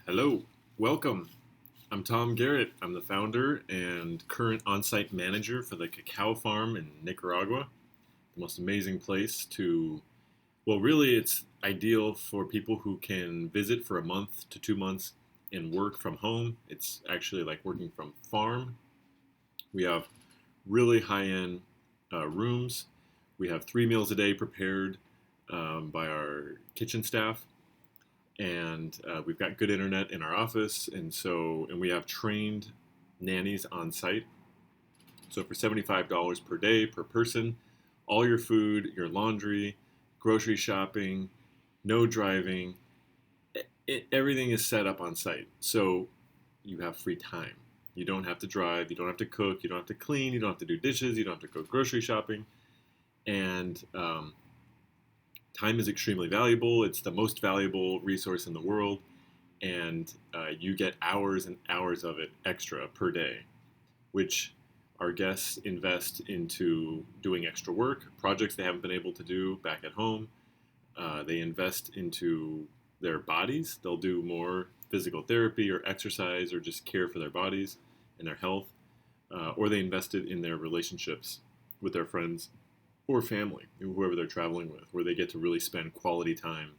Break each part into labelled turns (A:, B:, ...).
A: Hello, welcome. I'm Tom Garrett. I'm the founder and current on site manager for the Cacao Farm in Nicaragua. The most amazing place to, well, really, it's ideal for people who can visit for a month to 2 months and work from home. It's actually like working from farm. We have really high end rooms. We have 3 meals a day prepared by our kitchen staff, and we've got good internet in our office, and we have trained nannies on site. So for $75 per day per person, all your food, your laundry, grocery shopping, no driving, everything is set up on site. So you have free time. You don't have to drive, you don't have to cook, you don't have to clean, you don't have to do dishes, you don't have to go grocery shopping, and time is extremely valuable. It's the most valuable resource in the world, and you get hours and hours of it extra per day, which our guests invest into doing extra work, projects they haven't been able to do back at home. They invest into their bodies. They'll do more physical therapy or exercise or just care for their bodies and their health, or they invested in their relationships with their friends or family, whoever they're traveling with, where they get to really spend quality time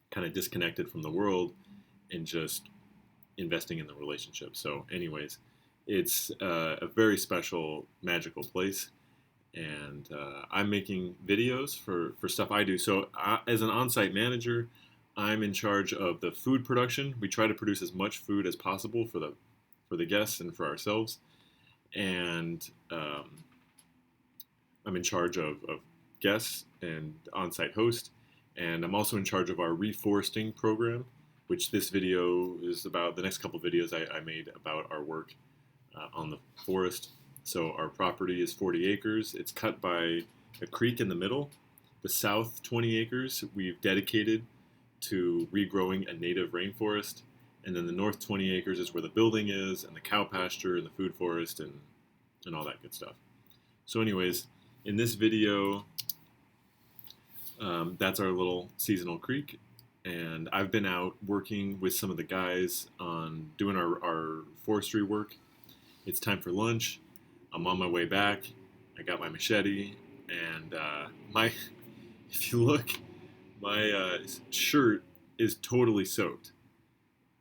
A: kind of disconnected from the world and just investing in the relationship. So, anyways, it's a very special, magical place. And I'm making videos for stuff I do. So, as an on site manager, I'm in charge of the food production. We try to produce as much food as possible for the guests and for ourselves. And I'm in charge of guests and on-site host, and I'm also in charge of our reforesting program, which this video is about. The next couple videos I made about our work on the forest. So our property is 40 acres. It's cut by a creek in the middle. The south 20 acres we've dedicated to regrowing a native rainforest, and then the north 20 acres is where the building is, and the cow pasture, and the food forest, and all that good stuff. So anyways, in this video, that's our little seasonal creek, and I've been out working with some of the guys on doing our forestry work. It's time for lunch. I'm on my way back. I got my machete, and my if you look, my shirt is totally soaked,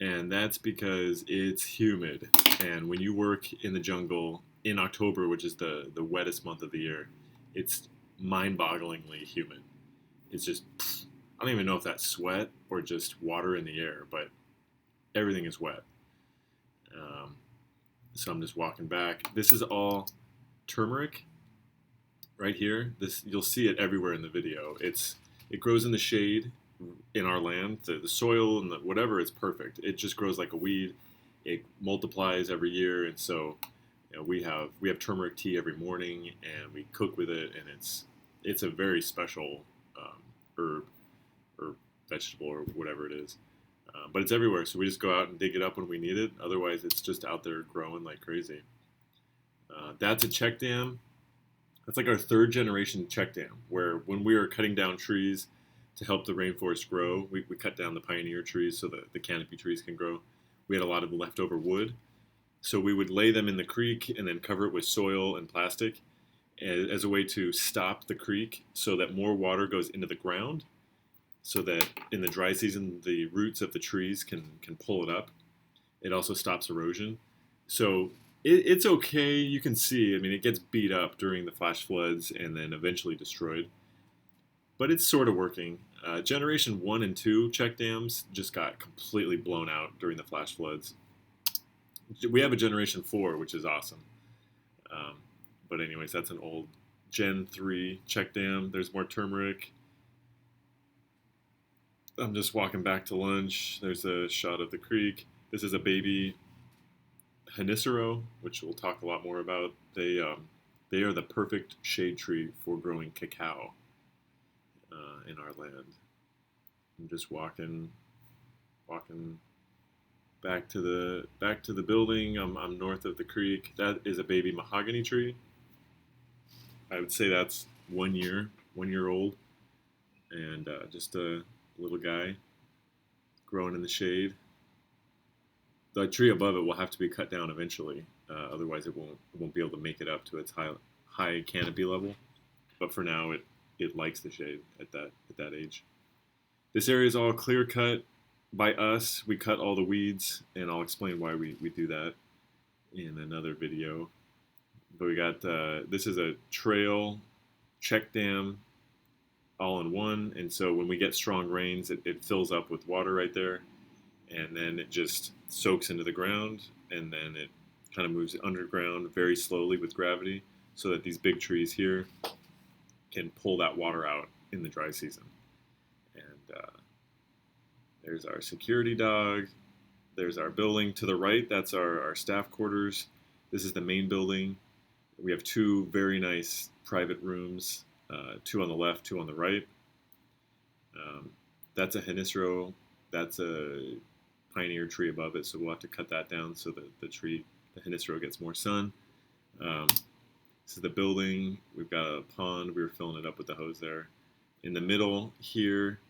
A: and that's because it's humid. And when you work in the jungle in October, which is the wettest month of the year, it's mind-bogglingly humid. It's just, I don't even know if that's sweat or just water in the air, but everything is wet. So I'm just walking back. This is all turmeric right here. This, you'll see it everywhere in the video. It grows in the shade in our land. The soil and whatever is perfect. It just grows like a weed. It multiplies every year, and so we have turmeric tea every morning, and we cook with it, and it's a very special herb or vegetable or whatever it is. But it's everywhere, so we just go out and dig it up when we need it. Otherwise, it's just out there growing like crazy. That's a check dam. That's like our third generation check dam, where when we are cutting down trees to help the rainforest grow, we cut down the pioneer trees so that the canopy trees can grow. We had a lot of leftover wood, so we would lay them in the creek and then cover it with soil and plastic as a way to stop the creek so that more water goes into the ground, so that in the dry season the roots of the trees can pull it up. It also stops erosion. So it's okay. You can see, I mean, it gets beat up during the flash floods and then eventually destroyed. But it's sort of working. Generation 1 and 2 check dams just got completely blown out during the flash floods. We have a Generation 4, which is awesome. But anyways, that's an old Gen 3 check dam. There's more turmeric. I'm just walking back to lunch. There's a shot of the creek. This is a baby Janicero, which we'll talk a lot more about. They are the perfect shade tree for growing cacao in our land. I'm just walking back to the building. I'm north of the creek. That is a baby mahogany tree. I would say that's 1 year old, and just a little guy growing in the shade. The tree above it will have to be cut down eventually. Otherwise, it won't be able to make it up to its high canopy level. But for now, it likes the shade at that age. This area is all clear cut by us. We cut all the weeds, and I'll explain why we do that in another video. But we got this is a trail check dam all in one, and so when we get strong rains, it fills up with water right there, and then it just soaks into the ground, and then it kind of moves underground very slowly with gravity, so that these big trees here can pull that water out in the dry season. And there's our security dog. There's our building to the right. That's our staff quarters. This is the main building. We have two very nice private rooms, two on the left, two on the right. That's a Henisro. That's a pioneer tree above it, so we'll have to cut that down so that the Henisro gets more sun. This is the building. We've got a pond. We were filling it up with the hose there. In the middle here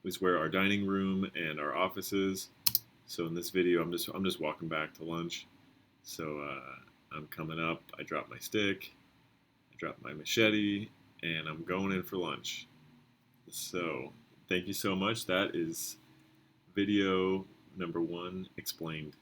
A: is where our dining room and our office is. So in this video, I'm just walking back to lunch. So I'm coming up. I drop my stick. I drop my machete, and I'm going in for lunch. So thank you so much. That is video number 1 explained.